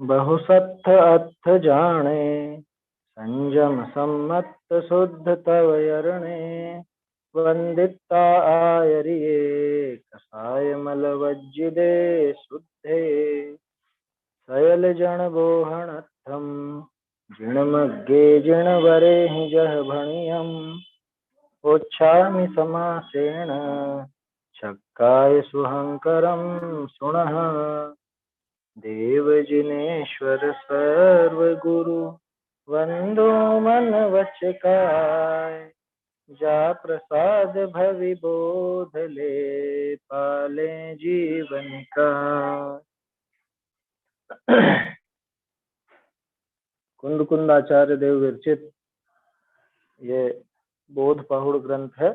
बहुसत्थ अथ जाने, संयम सम्मत शुद्ध तव यरणे। वंदिता आयरिये कसाय मलवज्जिदे शुद्धे। सयल जन बोहणत्थम जिणमग्गे जिणवरे जह भणियम्। ओच्छामि समासेन छक्काय सुहंकरं सुणः। देवजिनेश्वर सर्वगुरु वंदो मन वचकाय। जा प्रसाद भवि बोध ले पाले जीवन का। कुंद कुंदाचार्य देव विरचित ये बोध पहुड़ ग्रंथ है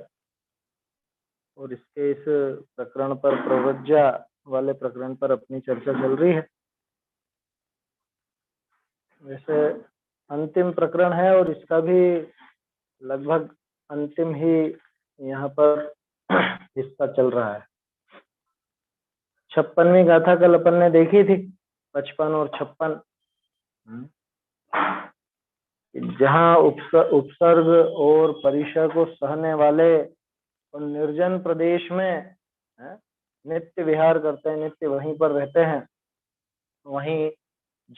और इसके इस प्रकरण पर, प्रवज्जा वाले प्रकरण पर अपनी चर्चा चल रही है। वैसे अंतिम प्रकरण है और इसका भी लगभग अंतिम ही यहाँ पर हिस्सा चल रहा है। 56वीं गाथा कल अपन ने देखी थी, 55 और 56, जहाँ उपसर्ग और परिसर को सहने वाले और निर्जन प्रदेश में नित्य विहार करते हैं, नित्य वहीं पर रहते हैं, वहीं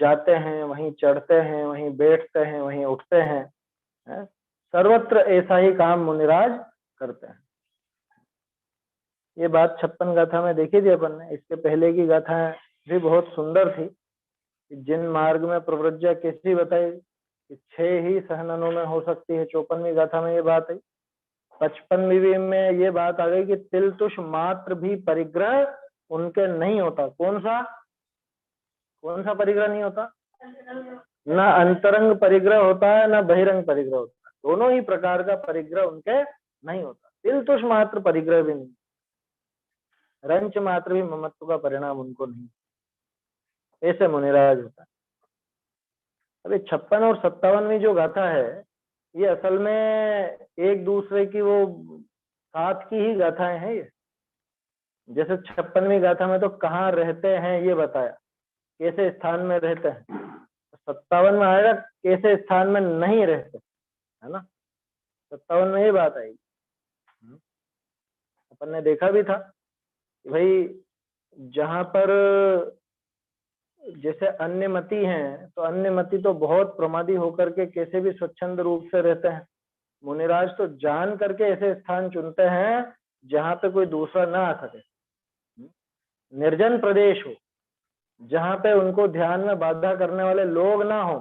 जाते हैं, वहीं चढ़ते हैं, वहीं बैठते हैं, वहीं उठते हैं, सर्वत्र ऐसा ही काम मुनिराज करते हैं। ये बात 56 गाथा में देखी थी अपन ने। इसके पहले की गाथा भी बहुत सुंदर थी। जिन मार्ग में प्रवृत्ति कैसी बताई कि 6 ही सहननों में हो सकती है। 54वीं गाथा में ये बात आई। 55वीं में ये बात आ गई कि तिल तुष मात्र भी परिग्रह उनके नहीं होता। कौन सा परिग्रह नहीं होता? ना अंतरंग परिग्रह होता है, ना बहिरंग परिग्रह होता है। दोनों ही प्रकार का परिग्रह उनके नहीं होता। तिल तुष मात्र परिग्रह भी नहीं, रंच मात्र भी ममत्व का परिणाम उनको नहीं। ऐसे मुनिराज होता है। अभी 56 और 57वीं जो गाथा है, ये असल में एक दूसरे की वो साथ की ही गाथाएं हैं। ये जैसे 56वीं गाथा में तो कहाँ रहते हैं ये बताया, कैसे स्थान में रहते हैं। 57 में आएगा कैसे स्थान में नहीं रहते, है ना। 57 में ये बात आई। अपन ने देखा भी था कि भाई जहां पर जैसे अन्यमति हैं, तो अन्यमति तो बहुत प्रमादी होकर के कैसे भी स्वच्छंद रूप से रहते हैं। मुनिराज तो जान करके ऐसे स्थान चुनते हैं जहां पे कोई दूसरा ना आ सके, निर्जन प्रदेश हो, जहां पे उनको ध्यान में बाधा करने वाले लोग ना हो,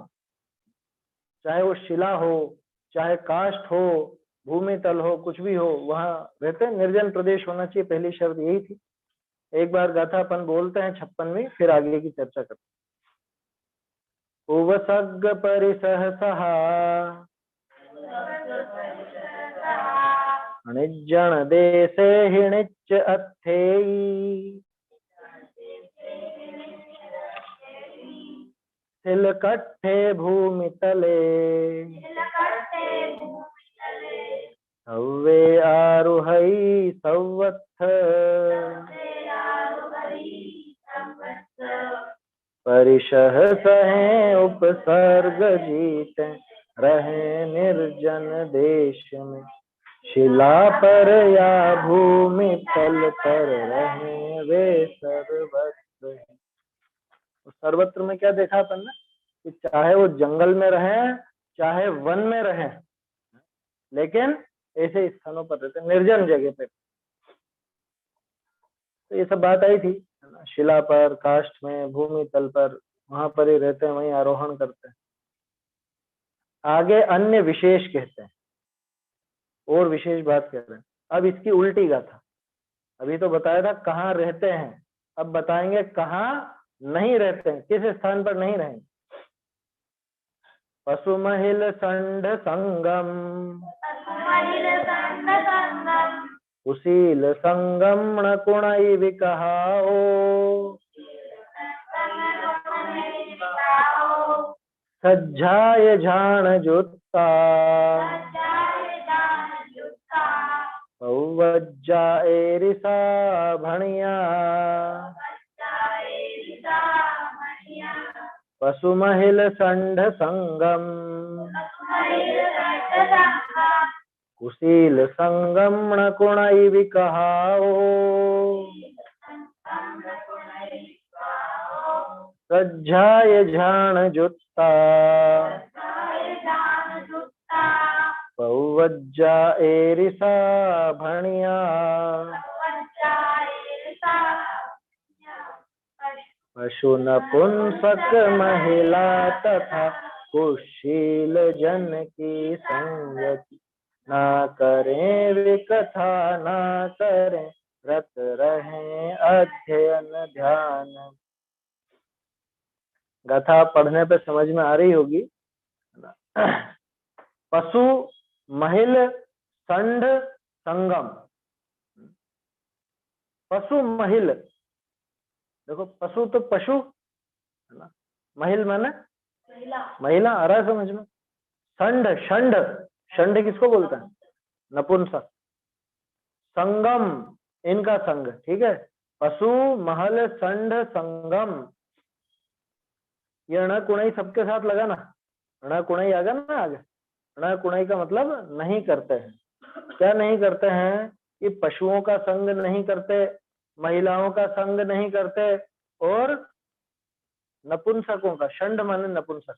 चाहे वो शिला हो, चाहे काष्ठ हो, भूमि तल हो, कुछ भी हो, वहां रहते। निर्जन प्रदेश होना चाहिए, पहली शर्त यही थी। एक बार गाथा अपन बोलते हैं 56वीं, फिर आगे की चर्चा करते हैं। उवसर्ग परिसहसहा अनिजन देशे हिणिच अथेयी। तिलकट्ठे भूमि तले सव्वे आरुहई सवत्थ। परिशह सहे उपसर्ग जीत रहे निर्जन देश में। शिला पर या भूमि तल पर रहे वे सर्वत्र। सर्वत्र में क्या देखा अपन ने कि चाहे वो जंगल में रहे, चाहे वन में रहे, लेकिन ऐसे स्थानों पर रहते, निर्जन जगह पे। तो ये सब बात आई थी, है ना। शिला पर, काष्ठ में, भूमि तल पर, वहां पर ही रहते हैं, वहीं आरोहण करते हैं। आगे अन्य विशेष कहते हैं, और विशेष बात कह रहे हैं। अब इसकी उल्टी गाथा। अभी तो बताया था कहाँ रहते हैं, अब बताएंगे कहाँ नहीं रहते हैं, किस स्थान पर नहीं रहेंगे। पशु महिल संड संगम कुशील संगम न कुणई विकहाओ। सज्जाय झाण जुत्ता सौवज्जा एरिसा भणिया। पशु महिल संढ संगम, कुशील संगम न कुणई विकहाओ, सज्जाय झाण जुत्ता, पौवज्जा एरिसा भणिया, पशु नपुंसक महिला तथा कुशील जन की संगति, ना करें विकथा ना करें रत रहें अध्ययन ध्यान। गाथा पढ़ने पे समझ में आ रही होगी। पशु महिल संढ संगम, पशु महिल, देखो पशु तो पशु है ना, महिल माने महिला, आ रहा है समझ में। संढ, षंड, षंड किसको बोलते हैं? नपुंसक। संगम, इनका संग, ठीक है। पशु महल संढ संगम, ये ण कुणई सबके साथ लगा ना, ण कुणई आ गया ना आगे। ण कुणई का मतलब नहीं करते हैं। क्या नहीं करते हैं? कि पशुओं का संग नहीं करते, महिलाओं का संग नहीं करते, और नपुंसकों का, षंड माने नपुंसक।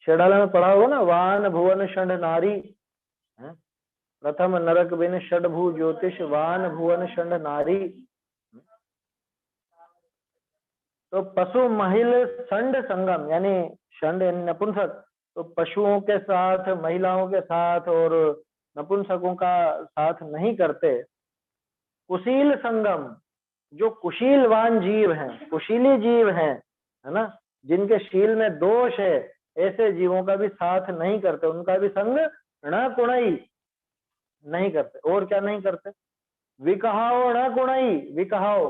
छेड़ाला में पढ़ा होगा ना, वान भुवन षंड नारी, प्रथम नरक बिन षडभु ज्योतिष, वान भुवन षंड नारी। तो पशु महिल षंड संगम, यानी षंड यानी नपुंसक, तो पशुओं के साथ, महिलाओं के साथ और नपुंसकों का साथ नहीं करते। कुशील संगम, जो कुशीलवान जीव हैं, कुशीली जीव हैं, है ना, जिनके शील में दोष है, ऐसे जीवों का भी साथ नहीं करते, उनका भी संग ण कुणई नहीं करते। और क्या नहीं करते? विकहाओ ण कुणई, विकहाओ,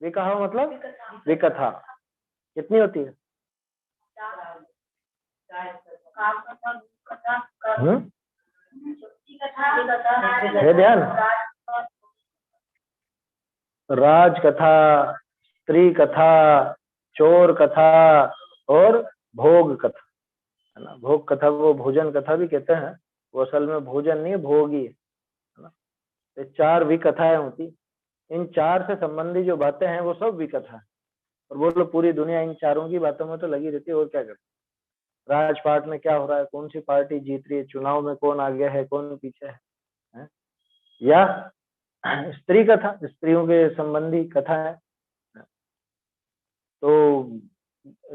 विकहाओ मतलब विकथा। कितनी होती है? है ध्यान। राज कथा, स्त्री कथा, चोर कथा और भोग कथा, है ना। भोग कथा वो भोजन कथा भी कहते हैं, वो असल में भोजन नहीं है, भोग ही है ना। तो 4 विकथाएं होती, इन 4 से संबंधी जो बातें हैं वो सब विकथा है। और वो लोग पूरी दुनिया इन 4 की बातों में तो लगी रहती है, और क्या करती है। राजपाट में क्या हो रहा है, कौन सी पार्टी जीत रही है, चुनाव में कौन आगे है, कौन पीछे है? या स्त्री कथा, स्त्रियों के संबंधी कथा है। तो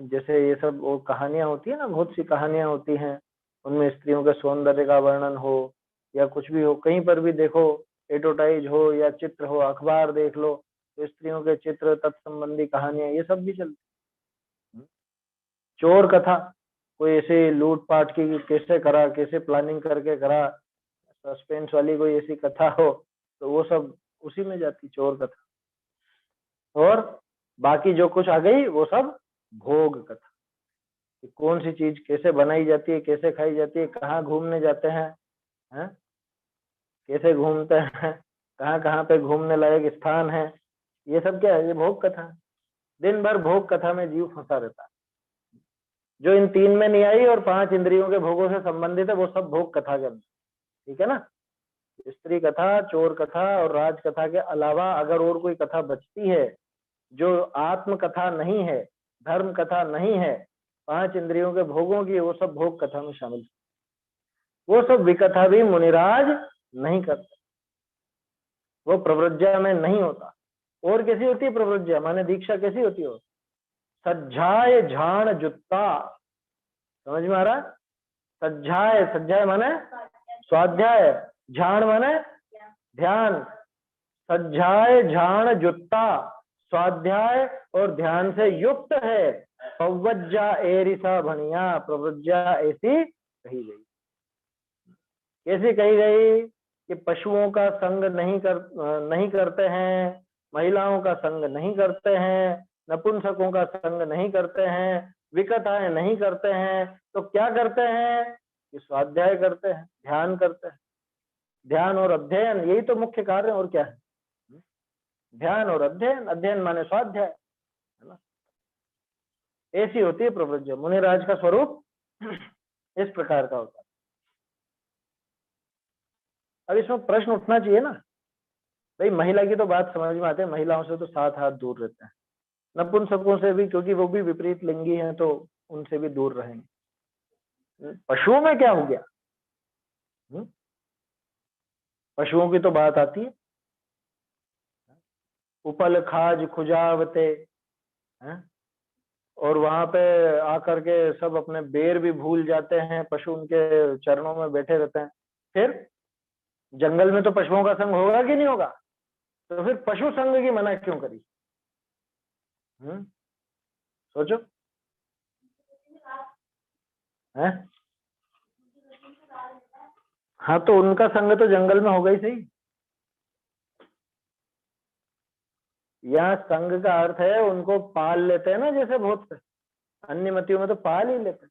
जैसे ये सब वो कहानियां होती है ना, बहुत सी कहानियां होती हैं, उनमें स्त्रियों के सौंदर्य का वर्णन हो या कुछ भी हो, कहीं पर भी देखो, एडवर्टाइज हो या चित्र हो, अखबार देख लो, तो स्त्रियों के चित्र, तत्संबंधी कहानियां, ये सब भी चलती। चोर कथा, कोई ऐसे लूटपाट की कैसे करा, कैसे प्लानिंग करके करा, सस्पेंस वाली कोई ऐसी कथा हो, तो वो सब उसी में जाती, चोर कथा। और बाकी जो कुछ आ गई वो सब भोग कथा, कि कौन सी चीज कैसे बनाई जाती है, कैसे खाई जाती है, कहाँ घूमने जाते हैं, कैसे घूमते हैं, कहाँ कहाँ पे घूमने लायक स्थान है, ये सब क्या है? ये भोग कथा। दिन भर भोग कथा में जीव फंसा रहता है। जो इन 3 में नहीं आई और 5 इंद्रियों के भोगों से संबंधित है, वो सब भोग कथा के अंदर, ठीक है ना। स्त्री कथा, चोर कथा और राज कथा के अलावा अगर और कोई कथा बचती है जो आत्म कथा नहीं है, धर्म कथा नहीं है, 5 इंद्रियों के भोगों की, वो सब भोग कथा में शामिल। वो सब विकथा भी मुनिराज नहीं करते, वो प्रव्रज्या में नहीं होता। और कैसी होती है प्रव्रज्या? माने दीक्षा कैसी होती हो? सज्जाय झाण जुत्ता, समझ में आ रहा? सज्जाय, सज्जाय माने स्वाध्याय, झाण माने ध्यान। सज्जाय झाण जुत्ता, स्वाध्याय और ध्यान से युक्त है। पवज्जा एरिसा भनिया, प्रव्रज्या ऐसी कही गई। कैसी कही गई? कि पशुओं का संग नहीं करते हैं, महिलाओं का संग नहीं करते हैं, नपुंसकों का संग नहीं करते हैं, विकथाएं नहीं करते हैं, तो क्या करते हैं? कि स्वाध्याय करते हैं, ध्यान करते हैं। ध्यान और अध्ययन, यही तो मुख्य कार्य है, और क्या है? ध्यान और अध्ययन। अध्ययन माने स्वाध्याय, है ना। ऐसी होती है प्रव्रज्या। मुनिराज का स्वरूप इस प्रकार का होता है। अब इसमें प्रश्न उठना चाहिए ना, भाई महिला की तो बात समझ में आती है, महिलाओं से तो 7 हाथ दूर रहते हैं, नपुंसकों से भी, क्योंकि वो भी विपरीत लिंगी हैं तो उनसे भी दूर रहेंगे। पशुओं में क्या हो गया? पशुओं की तो बात आती है, उपल खाज खुजावते हैं, और वहां पे आकर के सब अपने बेर भी भूल जाते हैं, पशु उनके चरणों में बैठे रहते हैं। फिर जंगल में तो पशुओं का संग होगा कि नहीं होगा? तो फिर पशु संग की मना क्यों करी? सोचो है। हाँ, तो उनका संग तो जंगल में होगा ही सही। यहाँ संग का अर्थ है उनको पाल लेते हैं ना, जैसे बहुत से अन्य मतियों में तो पाल ही लेते हैं।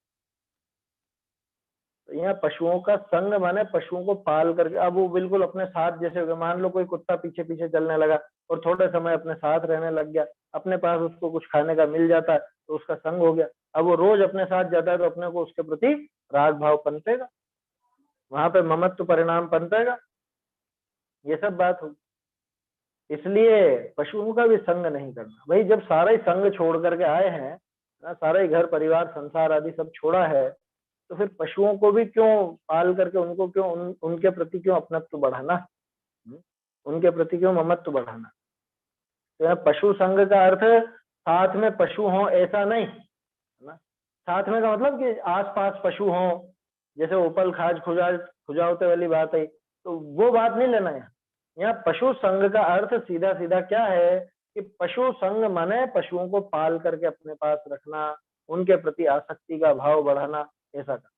तो यहाँ पशुओं का संग माने पशुओं को पाल करके, अब वो बिल्कुल अपने साथ जैसे हो गए। मान लो कोई कुत्ता पीछे पीछे चलने लगा और थोड़े समय अपने साथ रहने लग गया, अपने पास उसको कुछ खाने का मिल जाता है तो उसका संग हो गया। अब वो रोज अपने साथ जाता है तो अपने को उसके प्रति राग भाव पनपेगा, वहां पे ममत्व परिणाम पनपेगा, ये सब बात होगी। इसलिए पशुओं का भी संग नहीं करना। भाई जब सारा ही संग छोड़ करके आए हैं ना, सारा ही घर परिवार संसार आदि सब छोड़ा है, तो फिर पशुओं को भी क्यों पाल करके उनको क्यों उनके प्रति क्यों अपनत्व बढ़ाना, उनके प्रति क्यों ममत्व बढ़ाना? तो यहाँ पशु संग का अर्थ साथ में पशु हो ऐसा नहीं है ना। साथ में का मतलब कि आसपास पशु हो, जैसे उपल खाज खुजावते वाली बात है, तो वो बात नहीं लेना है। यहाँ पशु संग का अर्थ सीधा सीधा क्या है कि पशु संग माने पशुओं को पाल करके अपने पास रखना, उनके प्रति आसक्ति का भाव बढ़ाना, ऐसा का,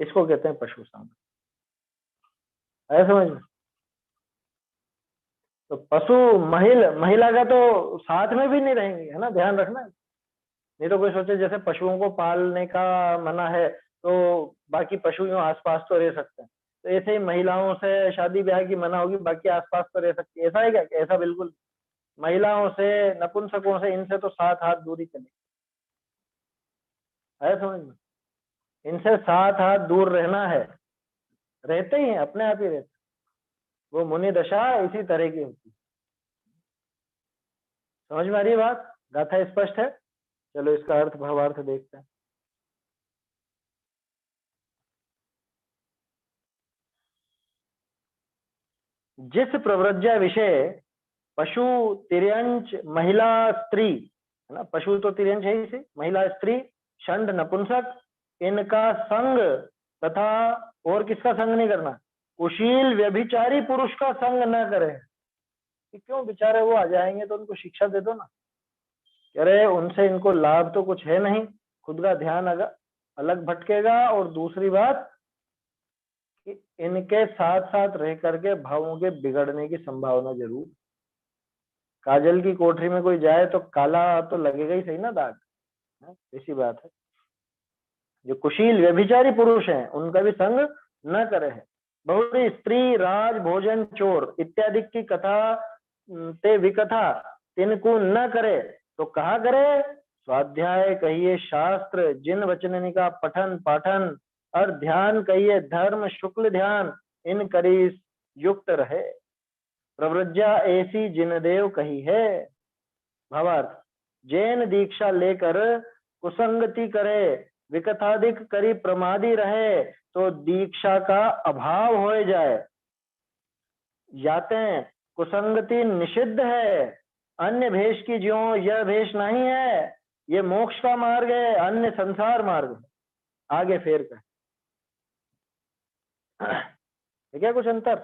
इसको कहते हैं पशु संग। है समझ में? तो पशु महिला का तो साथ में भी नहीं रहेंगे, है ना, ध्यान रखना। नहीं तो कोई सोचे जैसे पशुओं को पालने का मना है तो बाकी पशु यूं आसपास तो रह सकते हैं, तो ऐसे ही महिलाओं से शादी ब्याह की मना होगी, बाकी आसपास तो रह सकती है, ऐसा है क्या? ऐसा बिल्कुल। महिलाओं से, नपुंसकों से, इनसे तो 7 हाथ दूरी चले। है समझ में? इनसे 7 हाथ दूर रहना है, रहते ही हैं, अपने आप ही रहते। वो मुनि दशा इसी तरह की होती है। समझ में आ रही है बात? गाथा स्पष्ट है? चलो इसका अर्थ भावार्थ देखते हैं। जिस प्रव्रज्या विषय पशु तिर्यंच महिला स्त्री, है ना, पशु तो तिर्यंच है ही से, महिला स्त्री षंड नपुंसक, इनका संग तथा, और किसका संग नहीं करना? कुशील व्यभिचारी पुरुष का संग न करे। कि क्यों, बेचारे वो आ जाएंगे तो उनको शिक्षा दे दो ना। कह रहे उनसे इनको लाभ तो कुछ है नहीं, खुद का ध्यान अलग भटकेगा, और दूसरी बात कि इनके साथ साथ रह करके भावों के बिगड़ने की संभावना जरूर। काजल की कोठरी में कोई जाए तो काला तो लगेगा ही सही ना दाग, ऐसी बात है। जो कुशील व्यभिचारी पुरुष हैं उनका भी संग न करे है। बहुरी स्त्री राज भोजन चोर इत्यादि की कथा ते विकथा तिनको न करे तो कहा करे? स्वाध्याय कहिए शास्त्र जिन वचन का पठन पाठन, और ध्यान कहिए धर्म शुक्ल ध्यान, इन करी युक्त रहे। प्रव्रज्या ऐसी जिन देव कही है। भावार्थ, जैन दीक्षा लेकर कुसंगति करे, विकथाधिक करी प्रमादी रहे, तो दीक्षा का अभाव हो जाए। जाते कुसंगति निषिद्ध है, अन्य भेष की ज्यों यह भेष नहीं है, ये मोक्ष का मार्ग है, अन्य संसार मार्ग है। आगे फेर कर क्या कुछ अंतर?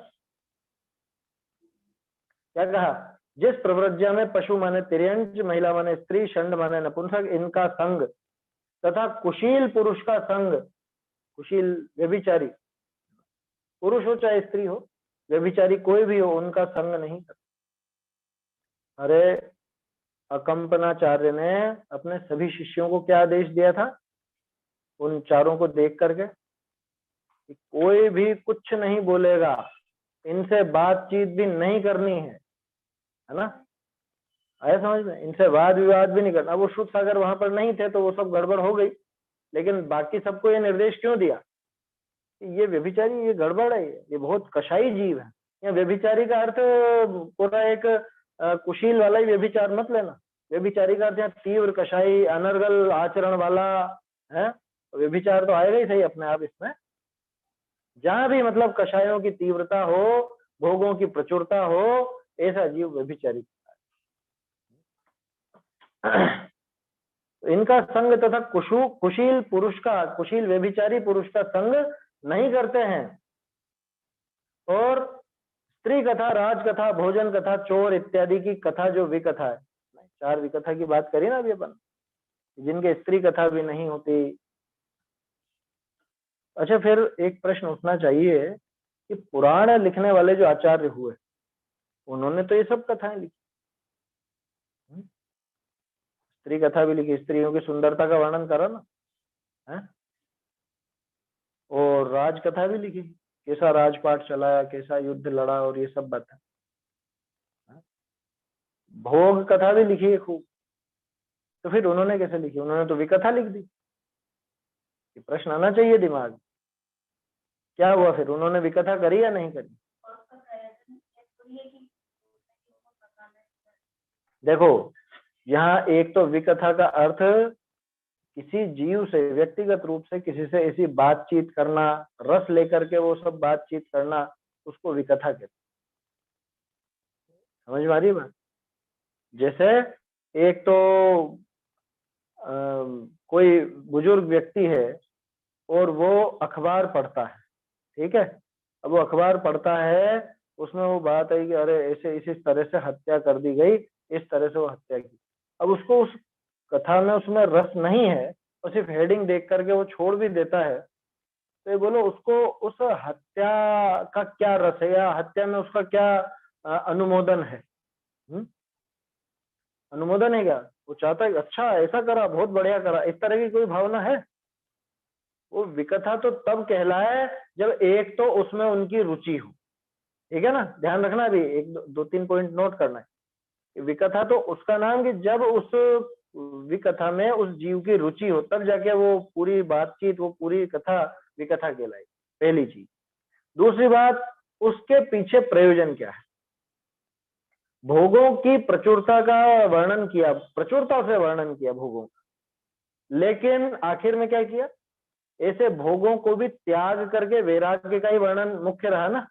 क्या कहा? जिस प्रव्रज्या में पशु माने तिर्यंच, महिला माने स्त्री, षंड माने नपुंसक, इनका संग तथा कुशील पुरुष का संग, कुशील व्यभिचारी पुरुष हो चाहे स्त्री हो, व्यभिचारी कोई भी हो, उनका संग नहीं करता। अरे अकंपनाचार्य ने अपने सभी शिष्यों को क्या आदेश दिया था उन चारों को देख करके? कि कोई भी कुछ नहीं बोलेगा, इनसे बातचीत भी नहीं करनी है ना। आया समझ में? इनसे वाद विवाद भी नहीं करना। वो शुद्ध सागर वहां पर नहीं थे तो वो सब गड़बड़ हो गई, लेकिन बाकी सबको ये निर्देश क्यों दिया कि ये व्यभिचारी, ये गड़बड़ है, ये बहुत कषाई जीव है। या व्यभिचारी का अर्थ पूरा एक कुशील वाला ही व्यभिचार मत लेना। व्यभिचारी का अर्थ यहाँ तीव्र कषाई अनर्गल आचरण वाला है। व्यभिचार तो आएगा ही सही अपने आप इसमें, जहां भी मतलब कषायों की तीव्रता हो, भोगों की प्रचुरता हो, ऐसा जीव व्यभिचारी। इनका संग तथा कुशील पुरुष का, कुशील व्यभिचारी पुरुष का संग नहीं करते हैं। और स्त्री कथा, राज कथा, भोजन कथा, चोर इत्यादि की कथा जो विकथा है, 4 विकथा की बात करी ना अभी अपन, जिनके स्त्री कथा भी नहीं होती। अच्छा, फिर एक प्रश्न उठना चाहिए कि पुराण लिखने वाले जो आचार्य हुए, उन्होंने तो ये सब कथाएं लिखी, स्त्री कथा भी लिखी, स्त्रियों की सुंदरता का वर्णन करा ना है, और राज कथा भी लिखी, कैसा राजपाट चलाया, कैसा युद्ध लड़ा, और ये सब बातें। भोग कथा भी लिखी है खूब। तो फिर उन्होंने कैसे लिखी? उन्होंने तो विकथा लिख दी। ये प्रश्न आना चाहिए दिमाग, क्या हुआ फिर? उन्होंने विकथा करी या नहीं करी? देखो, यहाँ एक तो विकथा का अर्थ किसी जीव से व्यक्तिगत रूप से किसी से ऐसी बातचीत करना, रस लेकर के वो सब बातचीत करना, उसको विकथा कहते। समझ में आ रही है बात? जैसे एक तो कोई बुजुर्ग व्यक्ति है और वो अखबार पढ़ता है, ठीक है। अब वो अखबार पढ़ता है, उसमें वो बात है कि अरे ऐसे इस तरह से हत्या कर दी गई, इस तरह से वो हत्या की। अब उसको उस कथा में उसमें रस नहीं है, और सिर्फ हेडिंग देख करके वो छोड़ भी देता है, तो ये बोलो उसको उस हत्या का क्या रस है, या हत्या में उसका क्या अनुमोदन है? अनुमोदन है क्या? वो चाहता है अच्छा ऐसा करा, बहुत बढ़िया करा, इस तरह की कोई भावना है? वो विकथा तो तब कहलाए जब एक तो उसमें उनकी रुचि हो, ठीक है ना। ध्यान रखना, भी एक दो तीन पॉइंट नोट करना है। विकथा तो उसका नाम कि जब उस विकथा में उस जीव की रुचि हो, तब जाके वो पूरी बातचीत, वो पूरी कथा विकथा कहलाई, पहली चीज। दूसरी बात, उसके पीछे प्रयोजन क्या है। भोगों की प्रचुरता का वर्णन किया, प्रचुरता से वर्णन किया भोगों का, लेकिन आखिर में क्या किया? ऐसे भोगों को भी त्याग करके वैराग्य का ही वर्णन मुख्य रहा ना।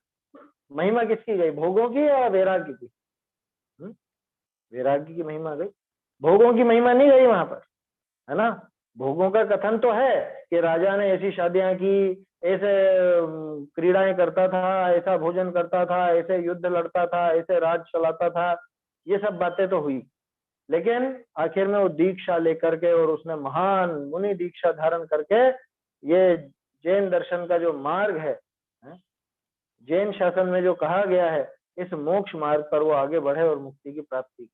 महिमा किसकी गई, भोगों की या वैराग्य की? वैराग्य की महिमा गई, भोगों की महिमा नहीं गई वहां पर, है ना। भोगों का कथन तो है कि राजा ने ऐसी शादियां की, ऐसे क्रीड़ाएं करता था, ऐसा भोजन करता था, ऐसे युद्ध लड़ता था, ऐसे राज चलाता था, ये सब बातें तो हुई। लेकिन आखिर में वो दीक्षा लेकर के, और उसने महान मुनि दीक्षा धारण करके, ये जैन दर्शन का जो मार्ग है, जैन शासन में जो कहा गया है, इस मोक्ष मार्ग पर वो आगे बढ़े और मुक्ति की प्राप्ति।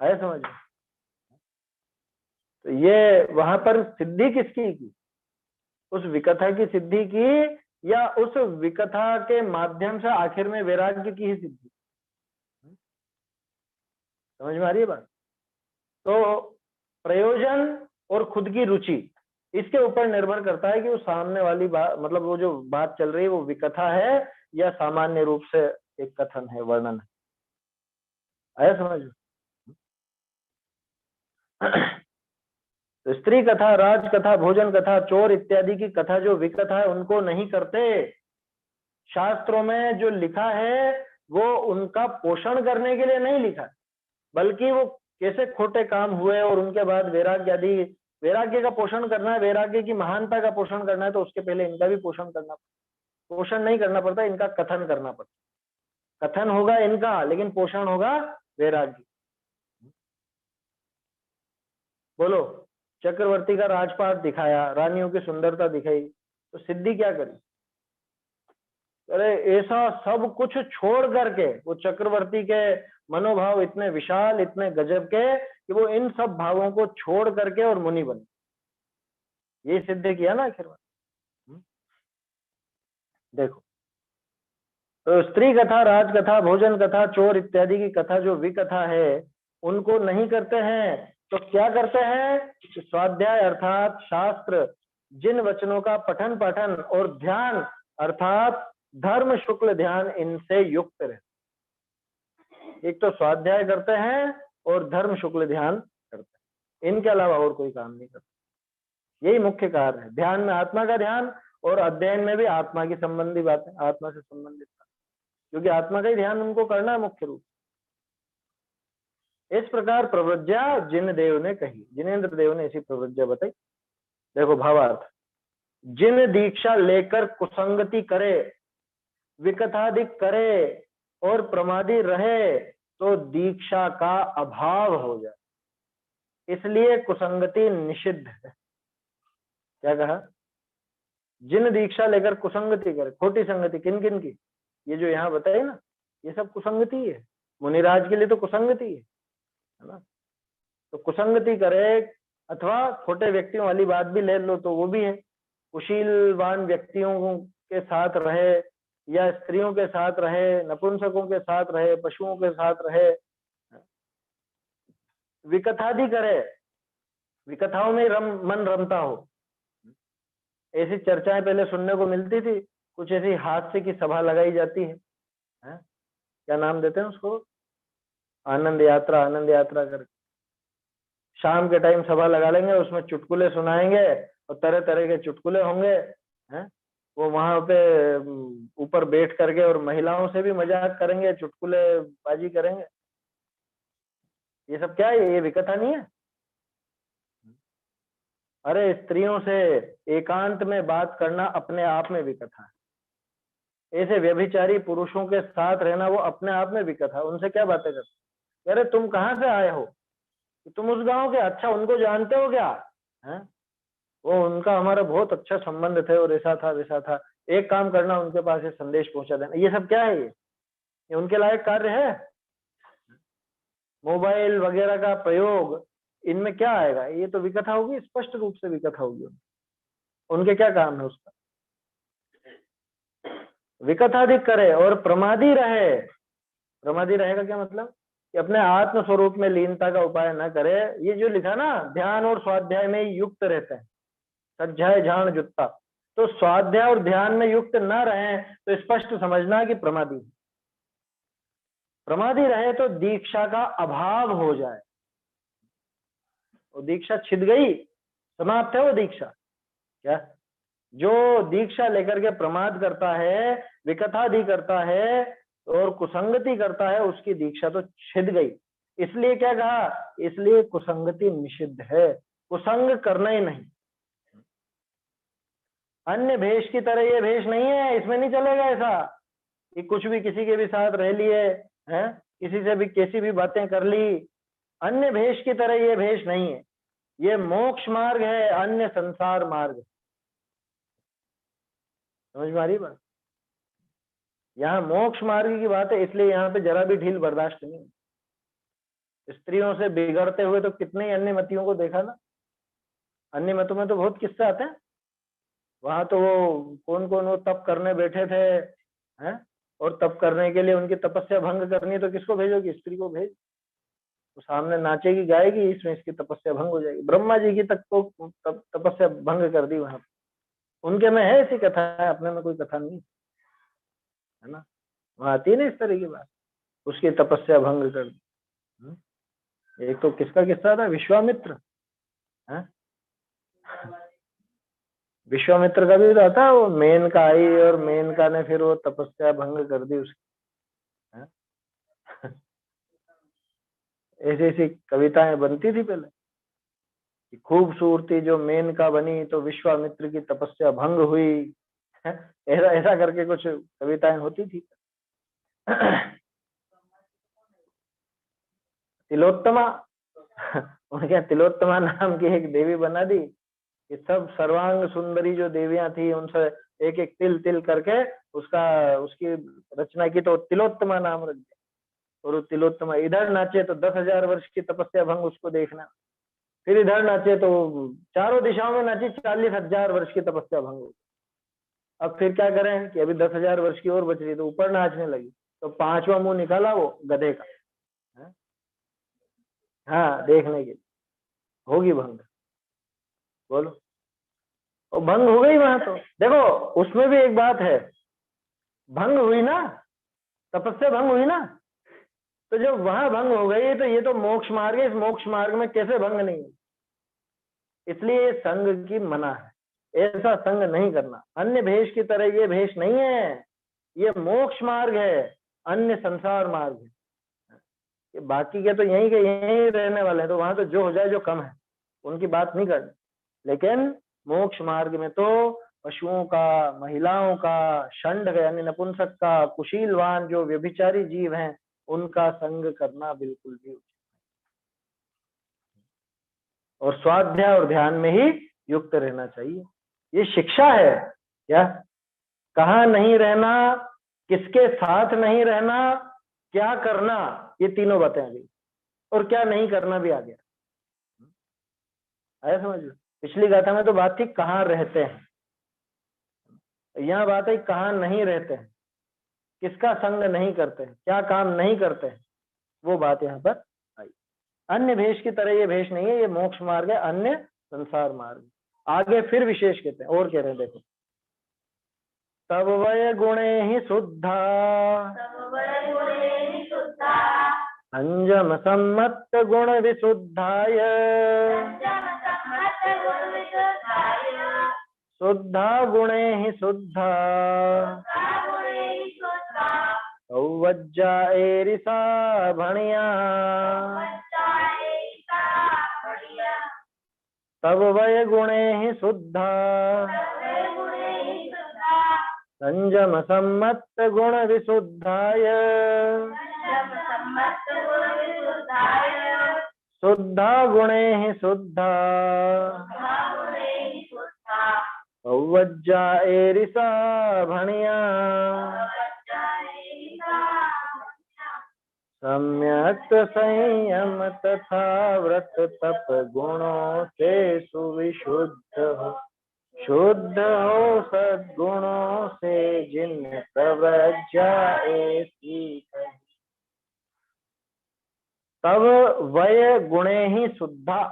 आया समझ में? तो ये वहां पर सिद्धि किसकी की? उस विकथा की सिद्धि की, या उस विकथा के माध्यम से आखिर में वैराग्य की ही सिद्धि? समझ में आ रही है बात? तो प्रयोजन और खुद की रुचि, इसके ऊपर निर्भर करता है कि वो सामने वाली बात, मतलब वो जो बात चल रही है, वो विकथा है या सामान्य रूप से एक कथन है, वर्णन है। आया समझ में? तो स्त्री कथा, राज कथा, भोजन कथा, चोर इत्यादि की कथा जो विकथा है, उनको नहीं करते। शास्त्रों में जो लिखा है वो उनका पोषण करने के लिए नहीं लिखा, बल्कि वो कैसे खोटे काम हुए और उनके बाद वैराग्य आदि, वैराग्य का पोषण करना है, वैराग्य की महानता का पोषण करना है, तो उसके पहले इनका भी पोषण करना पड़ता। पोषण नहीं करना पड़ता, इनका कथन करना पड़ता। कथन होगा इनका, लेकिन पोषण होगा वैराग्य। बोलो, चक्रवर्ती का राजपाट दिखाया, रानियों की सुंदरता दिखाई, तो सिद्धि क्या करी? अरे ऐसा सब कुछ छोड़ करके, वो चक्रवर्ती के मनोभाव इतने विशाल, इतने गजब के, कि वो इन सब भावों को छोड़ करके और मुनि बने। ये सिद्ध किया ना आखिर में। देखो, तो स्त्री कथा, राज कथा, भोजन कथा, चोर इत्यादि की कथा जो विकथा है उनको नहीं करते हैं, तो क्या करते हैं? स्वाध्याय अर्थात शास्त्र जिन वचनों का पठन पाठन और ध्यान अर्थात धर्म शुक्ल ध्यान इनसे युक्त रहे। एक तो स्वाध्याय करते हैं और धर्म शुक्ल ध्यान करते हैं, इनके अलावा और कोई काम नहीं करते। यही मुख्य कार्य है। ध्यान में आत्मा का ध्यान और अध्ययन में भी आत्मा की संबंधी बातें, आत्मा से संबंधित, क्योंकि आत्मा का ही ध्यान उनको करना है मुख्य रूप। इस प्रकार प्रवृज्ञा जिन देव ने कही, जिनेन्द्र देव ने ऐसी प्रवृज्ञा बताई। देखो भावार्थ, जिन दीक्षा लेकर कुसंगति करे, विकथाधिक करे और प्रमादी रहे तो दीक्षा का अभाव हो जाए, इसलिए कुसंगति निषिद्ध है। क्या कहा? जिन दीक्षा लेकर कुसंगति करे, खोटी संगति, किन किन की? ये जो यहाँ बताए ना, ये सब कुसंगति है। मुनिराज के लिए तो कुसंगति है ना। तो कुसंगति करे अथवा खोटे व्यक्तियों वाली बात भी ले लो तो वो भी है। कुशीलवान व्यक्तियों के साथ रहे या स्त्रियों के साथ रहे, नपुंसकों के साथ रहे, पशुओं के साथ रहे, विकथादि करे, विकथाओं में मन रमता हो। ऐसी चर्चाएं पहले सुनने को मिलती थी। कुछ ऐसी हास्य की सभा लगाई जाती है, क्या नाम देते हैं उसको? आनंद यात्रा, आनंद यात्रा करके शाम के टाइम सभा लगा लेंगे, उसमें चुटकुले सुनाएंगे और तरह तरह के चुटकुले होंगे। वो वहां पे ऊपर बैठ करके और महिलाओं से भी मजाक करेंगे, चुटकुले बाजी करेंगे। ये सब क्या है? ये विकथा नहीं है? अरे स्त्रियों से एकांत में बात करना अपने आप में विकथा है। ऐसे व्यभिचारी पुरुषों के साथ रहना वो अपने आप में विकथा है। उनसे क्या बातें करते? अरे तुम कहाँ से आए हो? तुम उस गांव के? अच्छा, उनको जानते हो क्या? है वो उनका हमारा बहुत अच्छा संबंध थे और ऐसा था वैसा था। एक काम करना, उनके पास ये संदेश पहुंचा देना। ये सब क्या है? ये उनके लायक कार्य है? मोबाइल वगैरह का प्रयोग, इनमें क्या आएगा? ये तो विकथा होगी, स्पष्ट रूप से विकथा होगी। उनके क्या काम है उसका? विकथाधिक करे और प्रमादी रहे। प्रमादी रहेगा क्या मतलब? कि अपने आत्म स्वरूप में लीनता का उपाय न करे। ये जो लिखा ना, ध्यान और स्वाध्याय में युक्त रहते हैं, सज्जाय झाण जुत्ता। तो स्वाध्याय और ध्यान में युक्त न रहे तो स्पष्ट समझना कि प्रमादी। प्रमादी रहे तो दीक्षा का अभाव हो जाए। वो दीक्षा छिद गई, समाप्त है वो दीक्षा। क्या? जो दीक्षा लेकर के प्रमाद करता है, विकथादि करता है और कुसंगति करता है, उसकी दीक्षा तो छिद गई। इसलिए क्या कहा? इसलिए कुसंगति निषिद्ध है, कुसंग करना ही नहीं। अन्य भेष की तरह ये भेष नहीं है, इसमें नहीं चलेगा ऐसा कि कुछ भी किसी के भी साथ रह लिए हैं, किसी से भी कैसी भी बातें कर ली। अन्य भेष की तरह ये भेष नहीं है। ये मोक्ष मार्ग है, अन्य संसार मार्ग। समझ में आ रही बात? यहाँ मोक्ष मार्ग की बात है, इसलिए यहाँ पे जरा भी ढील बर्दाश्त नहीं। स्त्रियों से बिगड़ते हुए तो कितने ही अन्य मतियों को देखा ना। अन्य मतों में तो बहुत किस्से आते हैं। वहां तो वो कौन कौन वो तप करने बैठे थे, हैं? और तप करने के लिए उनकी तपस्या भंग करनी है तो किसको भेजोगी? स्त्री को भेज। तो सामने नाचेगी गाएगी, इसमें इसकी तपस्या भंग हो जाएगी। ब्रह्मा जी की तक तो तपस्या भंग कर दी वहां। उनके में है ऐसी कथा है, अपने में कोई कथा नहीं है ना। वहां आती है ना इस तरह की बात, उसकी तपस्या भंग कर दी। एक तो किसका किस्सा था? विश्वामित्र। है विश्वामित्र का भी तो था। वो मेनका आई और मेनका ने फिर वो तपस्या भंग कर दी उसकी। ऐसी ऐसी कविताएं बनती थी पहले कि खूबसूरती जो मेनका बनी तो विश्वामित्र की तपस्या भंग हुई। ऐसा ऐसा करके कुछ कविताएं होती थी। तिलोत्तमा, उनके तिलोत्तमा नाम की एक देवी बना दी कि सब सर्वांग सुंदरी जो देवियां थी उनसे एक एक तिल तिल करके उसकी रचना की, तो तिलोत्तमा नाम रख दिया। और वो तिलोत्तमा इधर नाचे तो 10,000 वर्ष की तपस्या भंग उसको देखना, फिर इधर नाचे तो चारों दिशाओं में नाची 40,000 वर्ष की तपस्या भंग हो। अब फिर क्या करें कि अभी 10,000 वर्ष की और बच रही, तो ऊपर नाचने लगी, तो 5वां मुंह निकाला वो गधे का। हाँ, देखने के लिए होगी भंग, बोलो। और भंग हो गई वहां। तो देखो उसमें भी एक बात है, भंग हुई ना, तपस्या भंग हुई ना, तो जब वहां भंग हो गई तो ये तो मोक्ष मार्ग है, इस मोक्ष मार्ग में कैसे भंग नहीं है? इसलिए संग की मना है, ऐसा संग नहीं करना। अन्य भेष की तरह ये भेष नहीं है, ये मोक्ष मार्ग है, अन्य संसार मार्ग है। ये बाकी के तो यहीं के यहीं रहने वाले हैं, तो वहां तो जो हो जाए जो कम है उनकी बात नहीं करनी। लेकिन मोक्ष मार्ग में तो पशुओं का, महिलाओं का, षंड यानी नपुंसक का, कुशीलवान जो व्यभिचारी जीव हैं उनका संग करना बिल्कुल भी उचित, और स्वाध्याय और ध्यान में ही युक्त रहना चाहिए। ये शिक्षा है क्या? कहाँ नहीं रहना, किसके साथ नहीं रहना, क्या करना, ये तीनों बातें आ गई, और क्या नहीं करना भी आ गया। आया समझ लो? पिछली गाथा में तो बात थी कहाँ रहते हैं, यहाँ बात है कहाँ नहीं रहते हैं, किसका संग नहीं करते हैं, क्या काम नहीं करते हैं, वो बात यहाँ पर आई। अन्य भेष की तरह ये भेष नहीं है, ये मोक्ष मार्ग है, अन्य संसार मार्ग। आगे फिर विशेष कहते हैं, और कह रहे हैं देखो, तब वय गुणे ही शुद्धा संयम सम्मत गुण विशुद्धाय शुद्धा गुणे ही शुद्धा सौवज्जा एरिसा भणिया तब वय गुणे ही शुद्धा संयम सम्मत गुण विशुद्धाय शुद्धा गुणे ही शुद्धा सौवज्जा एरिसा भणिया सम्यक संयम तथा व्रत तप गुणों से सुविशुद्ध हो, शुद्ध हो सद्गुणों से जिन प्रव्रज्या ऐसी। तब वय गुणे ही शुद्धा,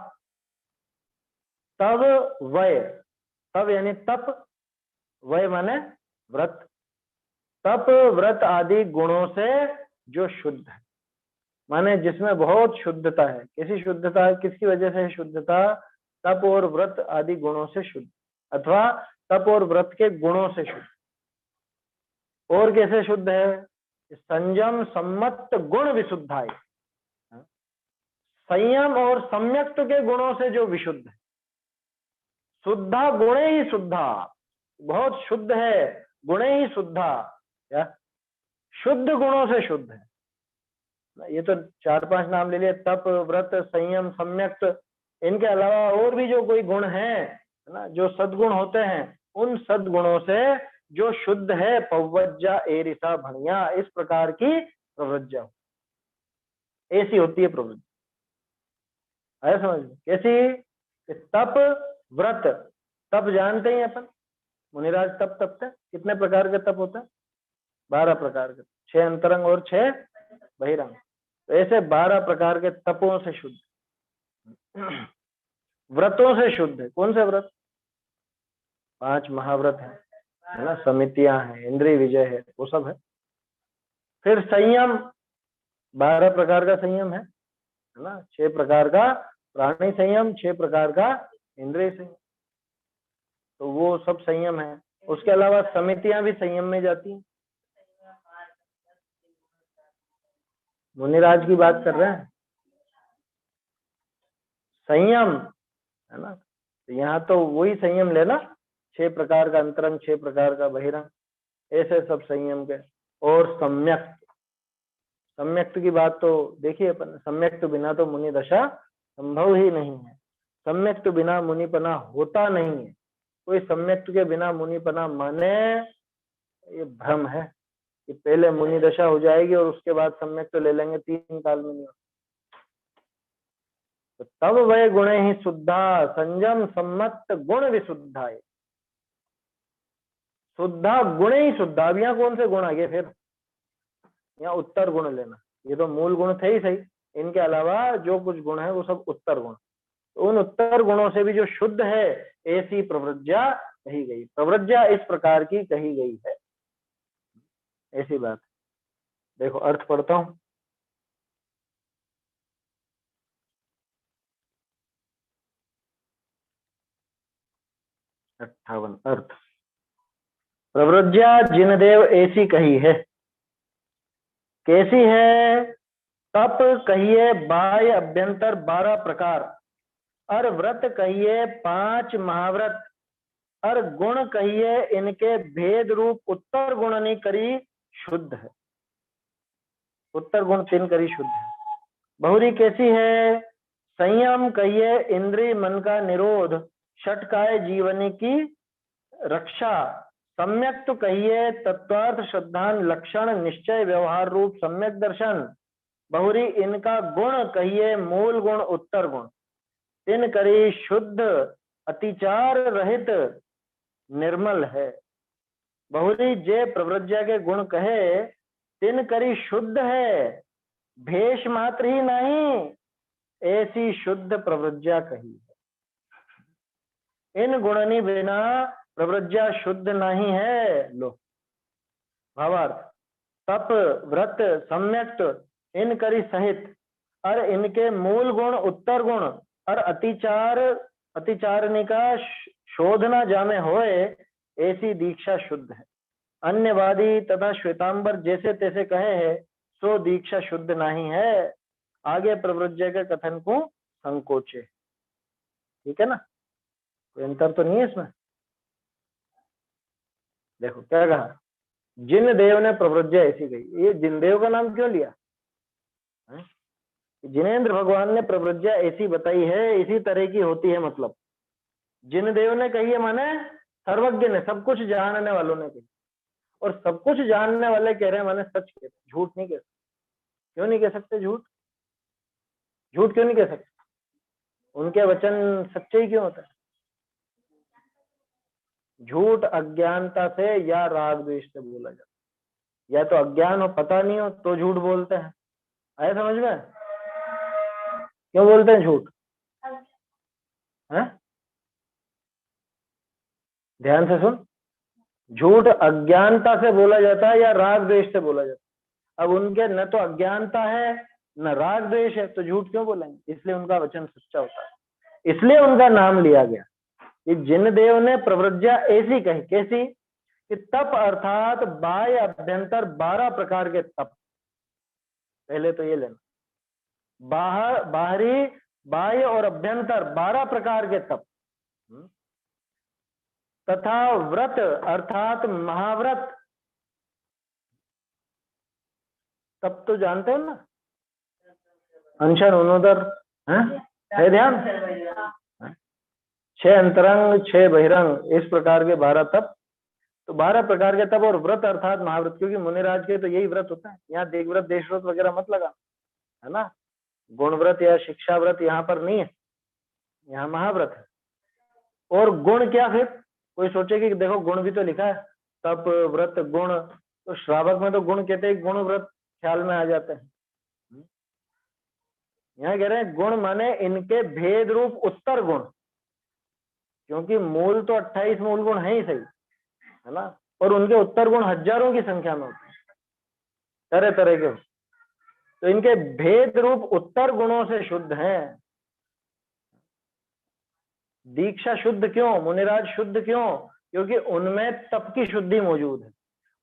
तब वय, तब यानी तप, वय माने व्रत, तप व्रत आदि गुणों से जो शुद्ध है, माने जिसमें बहुत शुद्धता है। कैसी शुद्धता है, किसकी वजह से शुद्धता? तप और व्रत आदि गुणों से शुद्ध, अथवा तप और व्रत के गुणों से शुद्ध। और कैसे शुद्ध है? संयम सम्मत गुण विशुद्धाय, संयम और सम्यक्त के गुणों से जो विशुद्ध है। शुद्धा गुणे ही शुद्धा, बहुत शुद्ध है, गुणे ही शुद्धा, क्या शुद्ध गुणों से शुद्ध है। ये तो 4-5 नाम ले लिए, तप व्रत संयम सम्यक्त, इनके अलावा और भी जो कोई गुण है ना, जो सद्गुण होते हैं, उन सद्गुणों से जो शुद्ध है, पवज्जा एरिसा भणिया, इस प्रकार की प्रवृज्जा, ऐसी होती है प्रवृत्ति। आया समझ में? कैसी? तप व्रत, तप जानते ही अपन, मुनिराज तप तपते, कितने प्रकार के तप होते हैं? 12 प्रकार के, 6 अंतरंग और 6 बहिरंग। तो ऐसे 12 प्रकार के तपों से शुद्ध, व्रतों से शुद्ध है। कौन से व्रत? 5 महाव्रत है ना, समितियां हैं, इंद्रिय विजय है, वो सब है। फिर संयम, 12 प्रकार का संयम है ना, 6 प्रकार का प्राणी संयम, 6 प्रकार का इंद्रिय संयम, तो वो सब संयम है। उसके अलावा समितियां भी संयम में जाती हैं। मुनिराज की बात कर रहे हैं, संयम है ना, तो यहाँ तो वही संयम लेना, 6 प्रकार का अंतरंग, 6 प्रकार का बहिरंग, ऐसे सब संयम के। और सम्यक्त, सम्यक्त की बात तो देखिए अपन, सम्यक्त बिना तो मुनि दशा संभव ही नहीं है, सम्यक्त बिना मुनिपना होता नहीं है। कोई सम्यक्त के बिना मुनिपना माने, ये भ्रम है कि पहले मुनि दशा हो जाएगी और उसके बाद सम्यक्त तो ले लेंगे, 3 काल में नहीं। तो तब वह गुणे ही शुद्धा संयम सम्मत गुण विशुद्धाय, शुद्धा गुण ही शुद्धा। अब यहाँ कौन से गुण आ गए फिर? यहाँ उत्तर गुण लेना, ये तो मूल गुण थे ही सही, इनके अलावा जो कुछ गुण है वो सब उत्तर गुण। तो उन उत्तर गुणों से भी जो शुद्ध है ऐसी प्रवृज्जा कही गई। प्रवृज्जा इस प्रकार की कही गई है, ऐसी बात। देखो अर्थ पढ़ता हूं। अट्ठावन अर्थ। प्रवृज्जा जिनदेव ऐसी कही है। कैसी है? तप कहिए बाह्य अभ्यंतर 12 प्रकार, और व्रत कहिए 5 महाव्रत, और गुण कहिए इनके भेद रूप उत्तर गुणनी करी शुद्ध है। उत्तर गुण 3 करी शुद्ध है। बहुरी कैसी है? संयम कहिए इंद्रिय मन का निरोध, षटकाय जीवनी की रक्षा, सम्यक तो कहिए तत्वार्थ श्रद्धान लक्षण निश्चय व्यवहार रूप सम्यक दर्शन। बहुरी इनका गुण कहिए मूल गुण उत्तर गुण, तीन करी शुद्ध अतिचार रहित निर्मल है। बहुरी जे प्रवृज्जा के गुण कहे, तीन करी शुद्ध है, भेष मात्र ही नहीं, ऐसी शुद्ध प्रवृज्जा कही है। इन गुणनी बिना प्रवृज्जा शुद्ध नहीं है। लो भावार्थ। तप व्रत सम्यक्त इन करी सहित, और इनके मूल गुण उत्तर गुण, और अतिचारनिका शोधना जामे होए, ऐसी दीक्षा शुद्ध है। अन्यवादी तथा श्वेतांबर जैसे तैसे कहे है, सो दीक्षा शुद्ध नहीं है। आगे प्रवृज्जा के कथन को संकोचे। ठीक है ना, कोई अंतर तो नहीं है इसमें। देखो क्या कहा, जिन देव ने प्रवृज्जा ऐसी कही। ये जिनदेव का नाम क्यों लिया? जिनेन्द्र भगवान ने प्रवृज्जा ऐसी बताई है, इसी तरह की होती है। मतलब जिनदेव ने कही है माने सर्वज्ञ ने, सब कुछ जानने वालों ने कही। और सब कुछ जानने वाले कह रहे हैं माने सच कहते, झूठ नहीं कह सकते। क्यों नहीं कह सकते झूठ? झूठ क्यों नहीं कह सकते? उनके वचन सच्चे ही क्यों होते हैं? झूठ अज्ञानता से या राग द्वेष से बोला जाता है। या तो अज्ञान हो, पता नहीं हो, तो झूठ बोलते हैं। आया समझ में? क्यों बोलते हैं झूठ? है? ध्यान से सुन। झूठ अज्ञानता से बोला जाता है या राग द्वेष से बोला जाता है। अब उनके न तो अज्ञानता है न राग द्वेष है, तो झूठ क्यों बोलेंगे? इसलिए उनका वचन सच्चा होता है, इसलिए उनका नाम लिया गया। ये जिनदेव ने प्रवृज्जा ऐसी कही। कैसी? कि तप अर्थात बाह्य अभ्यंतर 12 प्रकार के तप। पहले तो ये लेना, बाहरी बाह्य और अभ्यंतर 12 प्रकार के तप, तथा व्रत अर्थात महाव्रत। तप तो जानते हो ना, अनशन उन्नोदर है, ध्यान। 6 अंतरंग 6 बहिरंग, इस प्रकार के 12 तप। तो 12 प्रकार के तप और व्रत अर्थात महाव्रत, क्योंकि मुनिराज के तो यही व्रत होता है। यहाँ दिग्व्रत देशव्रत वगैरह मत लगा, है ना। गुण व्रत या शिक्षा व्रत यहाँ पर नहीं है, यहाँ महाव्रत है। और गुण क्या? फिर कोई सोचे कि देखो गुण भी तो लिखा है, तप व्रत गुण, तो श्रावक में तो गुण कहते हैं, गुण व्रत ख्याल में आ जाते हैं। यहाँ कह रहे हैं गुण माने इनके भेद रूप उत्तर गुण, क्योंकि मूल तो 28 मूल गुण है ही सही, है ना। और उनके उत्तर गुण हजारों की संख्या में होते हैं, तरह तरह के। तो इनके भेद रूप उत्तर गुणों से शुद्ध हैं। दीक्षा शुद्ध क्यों? मुनिराज शुद्ध क्यों? क्योंकि उनमें तप की शुद्धि मौजूद है,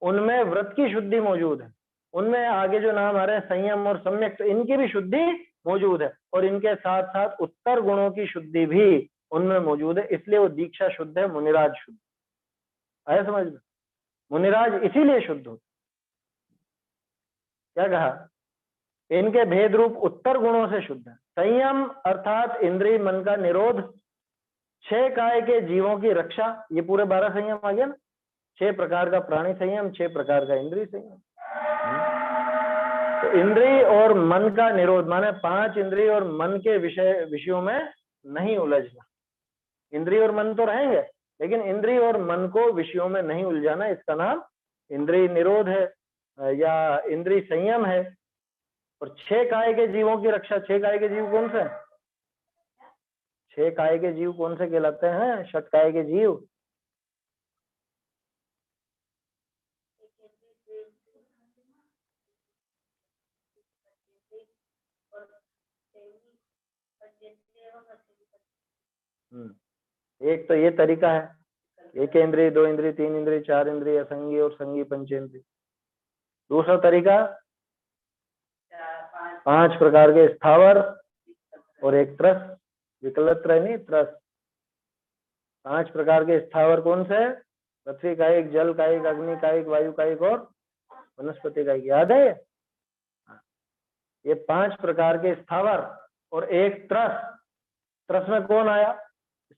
उनमें व्रत की शुद्धि मौजूद है, उनमें आगे जो नाम आ रहे हैं संयम और सम्यक, तो इनकी भी शुद्धि मौजूद है। और इनके साथ साथ उत्तर गुणों की शुद्धि भी उनमें मौजूद है, इसलिए वो दीक्षा शुद्ध है, मुनिराज शुद्ध। आया समझ में? मुनिराज इसीलिए शुद्ध हो। क्या कहा? इनके भेद रूप उत्तर गुणों से शुद्ध है। संयम अर्थात इंद्रिय मन का निरोध, 6 काय के जीवों की रक्षा, ये पूरे 12 संयम आ गया ना। 6 प्रकार का प्राणी संयम, 6 प्रकार का इंद्रिय संयम। तो इंद्रिय और मन का निरोध माने 5 इंद्रिय और मन के विषयों में नहीं उलझना। इंद्रिय और मन तो रहेंगे, लेकिन इंद्रिय और मन को विषयों में नहीं उलझाना, इसका नाम इंद्रिय निरोध है या इंद्रिय संयम है। और 6 काय के जीवों की रक्षा, 6 काय के जीव कौन से? 6 काय के जीव कौन से कहलाते हैं? षट काय के जीव। एक तो ये तरीका है, एक इंद्रिय, 2 इंद्रिय, 3 इंद्रिय, 4 इंद्रिय, असंगी और संगी पंचेंद्रिय। दूसरा तरीका 5 प्रकार के स्थावर और एक त्रस, विकलत्र नहीं, त्रस। 5 प्रकार के स्थावर कौन से? पृथ्वी कायिक, जल कायिक, अग्नि कायिक, वायु कायिक और वनस्पति कायिक। याद है ये 5 प्रकार के स्थावर और एक त्रस। त्रस में कौन आया?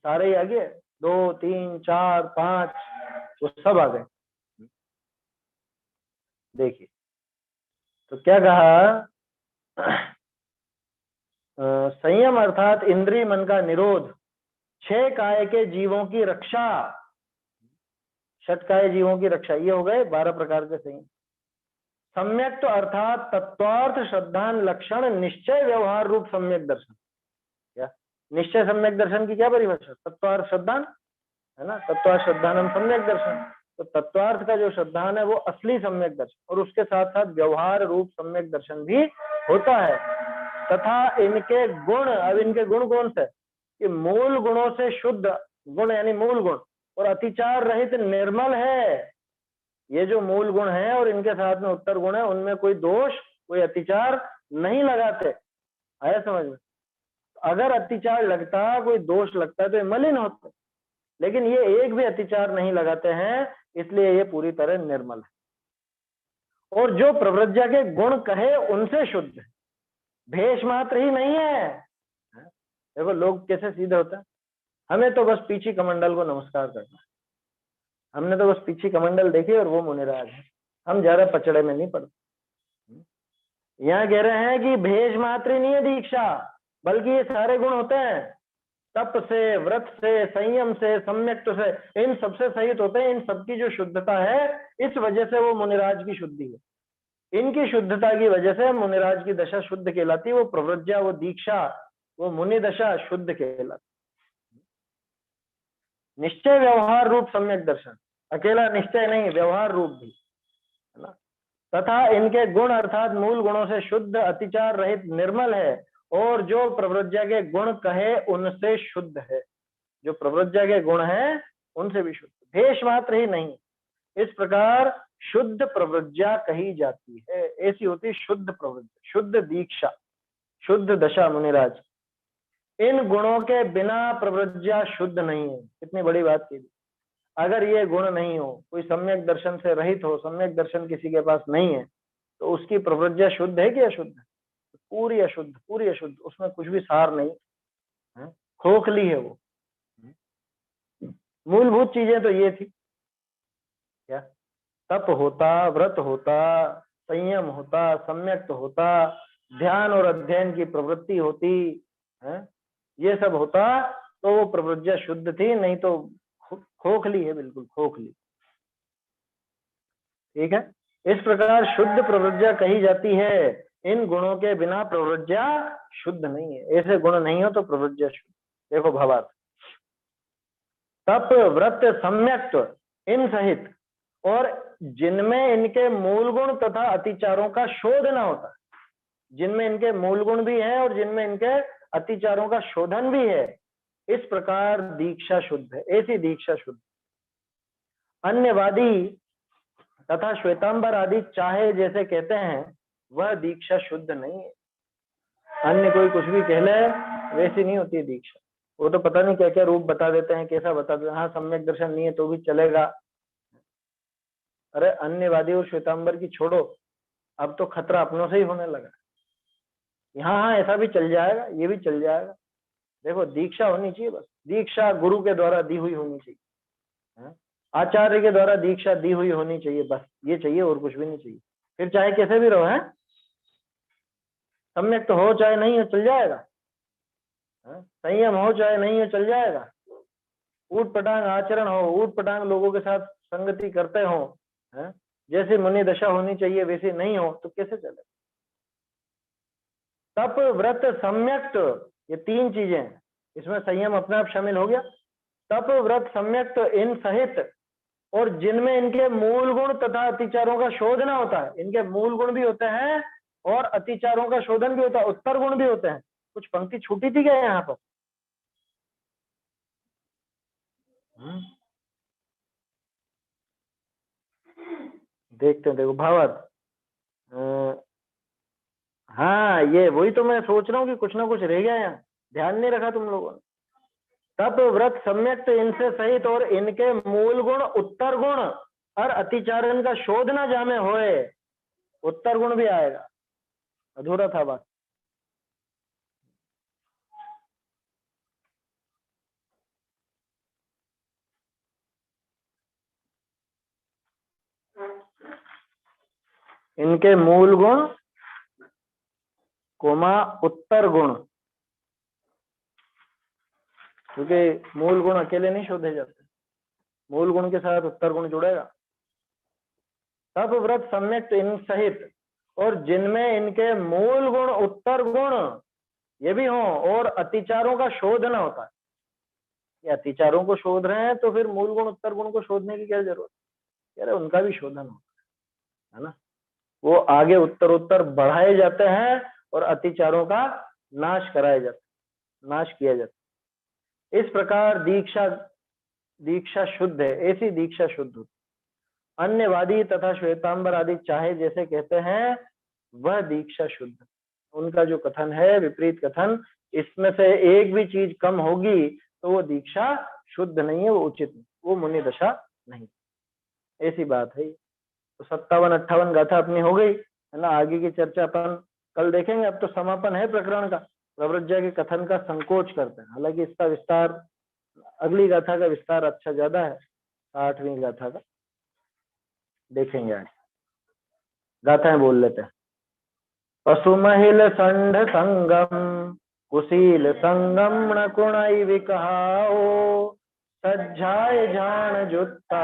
सारे ही आ गए, 2, 3, 4, 5 वो सब आ गए। देखिए तो क्या कहा, संयम अर्थात इंद्रिय मन का निरोध, 6 काय के जीवों की रक्षा, षट काय जीवों की रक्षा, ये हो गए 12 प्रकार के संयम। सम्यक तो अर्थात तत्वार्थ श्रद्धान लक्षण निश्चय व्यवहार रूप सम्यक दर्शन। क्या निश्चय सम्यक दर्शन की क्या परिभाषा? तत्वार्थ श्रद्धान है ना, तत्वार्थ श्रद्धानम सम्यक दर्शन। तो तत्वार्थ का जो श्रद्धान है वो असली सम्यक दर्शन, और उसके साथ साथ व्यवहार रूप सम्यक दर्शन भी होता है। तथा इनके गुण, अब इनके गुण कौन से? कि मूल गुणों से शुद्ध, गुण यानी मूल गुण, और अतिचार रहित निर्मल है। ये जो मूल गुण है और इनके साथ में उत्तर गुण है, उनमें कोई दोष, कोई अतिचार नहीं लगाते। आया समझ में? अगर अतिचार लगता, कोई दोष लगता है तो ये मलिन होते, लेकिन ये एक भी अतिचार नहीं लगाते हैं, इसलिए ये पूरी तरह निर्मल है। और जो प्रवृत्ति के गुण कहे उनसे शुद्ध है, भेष मात्र ही नहीं है। देखो लोग कैसे सीधे होते हैं, हमें तो बस पीछी कमंडल को नमस्कार करना है, हमने तो बस पीछी कमंडल देखी और वो मुनिराज है, हम ज्यादा पचड़े में नहीं पड़ते। यहाँ कह रहे हैं कि भेष मात्र ही नहीं है दीक्षा, बल्कि ये सारे गुण होते हैं, तप से, व्रत से, संयम से, सम्यक्त से, इन सबसे सहित होते हैं। इन सबकी जो शुद्धता है, इस वजह से वो मुनिराज की शुद्धि है। इनकी शुद्धता की वजह से मुनिराज की दशा शुद्ध कहलाती है। वो प्रव्रज्या, वो दीक्षा, वो मुनि दशा शुद्ध कहलाती। निश्चय व्यवहार रूप सम्यक दर्शन, अकेला निश्चय नहीं, व्यवहार रूप भी है ना। तथा इनके गुण अर्थात मूल गुणों से शुद्ध, अतिचार रहित, निर्मल है, और जो प्रवृत्ति के गुण कहे उनसे शुद्ध है। जो प्रवृत्ति के गुण हैं उनसे भी शुद्ध, भेष मात्र ही नहीं। इस प्रकार शुद्ध प्रवृत्ति कही जाती है। ऐसी होती शुद्ध प्रवृत्ति, शुद्ध दीक्षा, शुद्ध दशा मुनिराज। इन गुणों के बिना प्रवृत्ति शुद्ध नहीं है। कितनी बड़ी बात की। अगर ये गुण नहीं हो, कोई सम्यक दर्शन से रहित हो, सम्यक दर्शन किसी के पास नहीं है, तो उसकी प्रवृत्ति शुद्ध है कि अशुद्ध है? पूरी अशुद्ध, पूरी अशुद्ध, उसमें कुछ भी सार नहीं है, खोखली है वो। मूलभूत चीजें तो ये थी, क्या तप होता, व्रत होता, संयम होता, सम्यक्त होता, ध्यान और अध्ययन की प्रवृत्ति होती है, ये सब होता तो वो प्रवृत्ति शुद्ध थी, नहीं तो खोखली है, बिल्कुल खोखली। ठीक है, इस प्रकार शुद्ध प्रवृत्ति कही जाती है। इन गुणों के बिना प्रवृत्ति शुद्ध नहीं है। ऐसे गुण नहीं हो तो प्रवृत्ति शुद्ध। देखो भावार्थ, तप, व्रत, सम्यक्त, इन सहित, और जिनमें इनके मूल गुण तथा अतिचारों का शोध न होता, जिनमें इनके मूल गुण भी हैं और जिनमें इनके अतिचारों का शोधन भी है, इस प्रकार दीक्षा शुद्ध है। ऐसी दीक्षा शुद्ध। अन्यवादी तथा श्वेतांबर आदि चाहे जैसे कहते हैं, वह दीक्षा शुद्ध नहीं है। अन्य कोई कुछ भी कह ले, वैसी नहीं होती दीक्षा। वो तो पता नहीं क्या क्या रूप बता देते हैं, कैसा बता देते हैं। हाँ, सम्यक दर्शन नहीं है तो भी चलेगा। अरे अन्यवादी और श्वेतांबर की छोड़ो, अब तो खतरा अपनों से ही होने लगा। हाँ, ऐसा भी चल जाएगा, ये भी चल जाएगा। देखो दीक्षा होनी चाहिए, बस दीक्षा गुरु के द्वारा दी हुई होनी चाहिए, आचार्य के द्वारा दीक्षा दी हुई होनी चाहिए, बस ये चाहिए, और कुछ भी नहीं चाहिए। फिर चाहे कैसे भी रहो, है सम्यक तो हो चाहे नहीं हो, चल जाएगा। संयम हो चाहे नहीं हो, चल जाएगा। ऊट पटांग आचरण हो, ऊट पटांग लोगों के साथ संगति करते हो, हैं? जैसी मुनि दशा होनी चाहिए वैसी नहीं हो तो कैसे चले। तप व्रत सम्यक्त, ये तीन चीजें हैं, इसमें संयम अपने आप शामिल हो गया। तप व्रत सम्यक्त इन सहित, और जिनमें इनके मूल गुण तथा अतिचारों का शोधन होता है, इनके मूल गुण भी होते हैं और अतिचारों का शोधन भी होता है, उत्तर गुण भी होते हैं। कुछ पंक्ति छूटी थी क्या यहाँ पर? देखते हैं, देखो भावार्थ। हाँ, ये वही तो मैं सोच रहा हूँ कि कुछ ना कुछ रह गया यहाँ, ध्यान नहीं रखा तुम लोगों ने। तप व्रत सम्यक्त इनसे सहित, और इनके मूल गुण उत्तर गुण और अतिचारण का शोध न जामे होए, उत्तर गुण भी आएगा, अधूरा था बात। इनके मूल गुण कोमा उत्तर गुण, क्योंकि मूल गुण अकेले नहीं शोधे जाते, मूल गुण के साथ उत्तर गुण जुड़ेगा। तप व्रत सम्यक इन सहित, और जिनमें इनके मूल गुण उत्तर गुण ये भी हो, और अतिचारों का शोधन होता है। ये अतिचारों को शोध रहे हैं तो फिर मूल गुण उत्तर गुण को शोधने की क्या जरूरत है, उनका भी शोधन होता है ना। वो आगे उत्तर उत्तर बढ़ाए जाते हैं और अतिचारों का नाश कराया जाता है, नाश किया जाता है। इस प्रकार दीक्षा, दीक्षा शुद्ध है, ऐसी दीक्षा शुद्ध होती। अन्यवादी तथा श्वेतांबर आदि चाहे जैसे कहते हैं, वह दीक्षा शुद्ध। उनका जो कथन है विपरीत कथन, इसमें से एक भी चीज कम होगी तो वो दीक्षा शुद्ध नहीं है, वो उचित नहीं, वो मुनि दशा नहीं, ऐसी बात है। तो 57-58 गाथा अपनी हो गई है ना। आगे की चर्चा अपन कल देखेंगे। अब तो समापन है प्रकरण का, प्रव्रज्या के कथन का संकोच करते हैं। हालांकि इसका विस्तार, अगली गाथा का विस्तार अच्छा ज्यादा है, 8वीं गाथा का देखेंगे आज। गाथाएं बोल लेते हैं। पशु महिल संढ संगम, कुशील संगम न कुणई विकहाओ, सज्जाय जान जुत्ता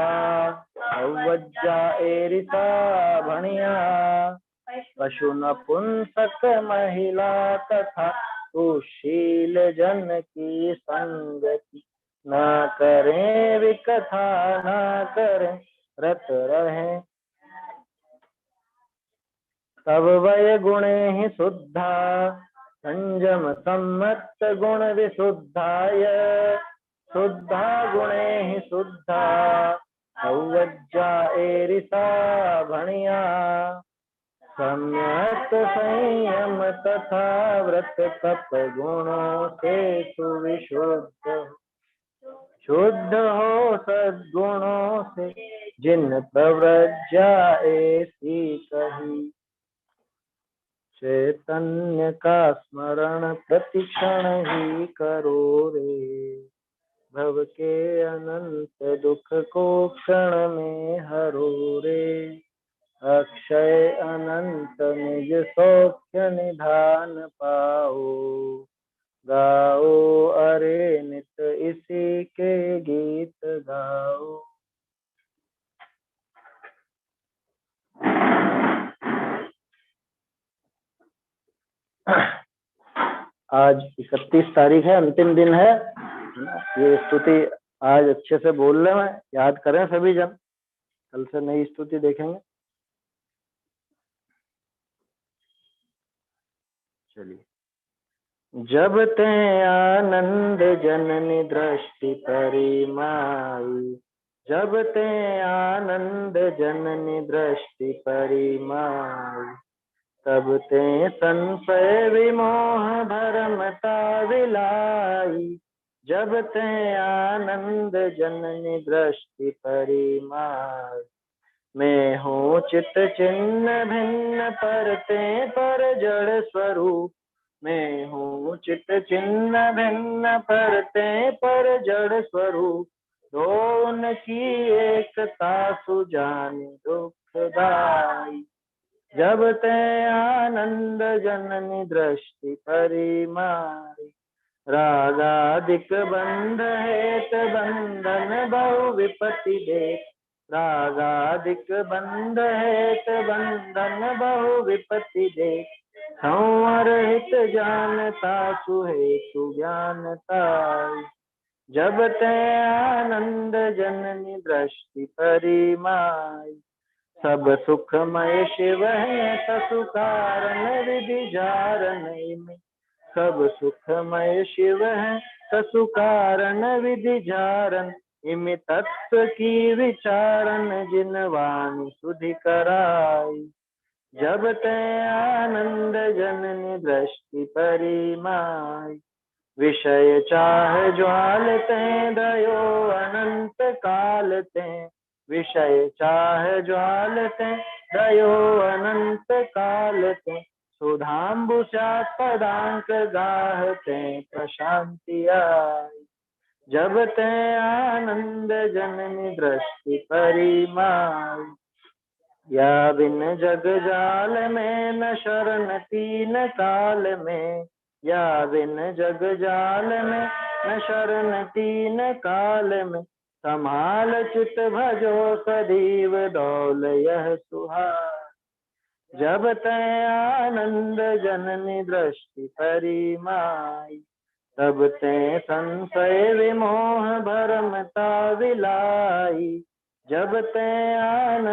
अवज्जा एरिसा भणिया, पशु नपुंसक महिला तथा कुशील जन की संगति, न करें विकथा न करें रत रहे, तब वय गुणे ही शुद्धा संयम सम्मत गुण विशुद्धाय, शुद्धा गुणे ही शुद्धा अवज्जा एरिसा भणिया, सम्यक संयम तथा व्रत तप गुणों से सुविशुद्ध, शुद्ध हो सद्गुणों से जिन प्रव्रज्या ऐसी कही, चैतन्य का स्मरण प्रतिक्षण ही करो रे, भव के अनंत दुख को क्षण में हरो रे, अक्षय अनंत निज सौख्य निधान पाओ, गाओ अरे नित इसी के गीत गाओ। आज 31 तारीख है, अंतिम दिन है। ये स्तुति आज अच्छे से बोल रहे हैं, याद करें सभी जन, कल से नई स्तुति देखेंगे। चलिए। जब ते आनंद जननी दृष्टि परिमाई, जब ते आनंद जननी दृष्टि परिमाई, तब ते संशय विमोह भरमता विलाई, जब ते आनंद जननी दृष्टि परिमाई, मैं हूँ चित चिन्ह भिन्न परते पर जड़ स्वरूप, मैं हूँ चित चिन्ह भिन्न परते पर जड़ स्वरूप, दोनों की एकता सुजानी दुखदाई, जब ते आनंद जननी दृष्टि परिमाई, रागादिक बंध हेत बंधन बहु विपत्ति देत। रागादिक बंध हेत बंधन बहु विपत्ति देत। संवर हित जानता सुहेतु ज्ञानता। जब ते आनंद जननी दृष्टि परिमाई। सब सुखमय शिव है ससु कारण विधि जारन में। सब सुखमय शिव है ससु कारण विधि जारन। इमि तत्व की विचारन जिन वाणी सुधि कराई। जब ते आनंद जननी दृष्टि परिमाई। विषय चाह ज्वालते दयो अनंत कालते। विषय चाह ज्वालते दयो अनंत कालते। सुधाम्बुसात पदांक गाहते प्रशांति आई। जब ते आनंद जननी दृष्टि परिमाई। या बिन जग जाल में न शरण तीन काल में। या बिन जग जाल में न शरण तीन काल में। संभाल चित भजो सदैव डौल यह सुहार। जब तै आनंद जननी दृष्टि परिमाई। तब ते संशय विमोह भरमता विलाई। जब ते आनंद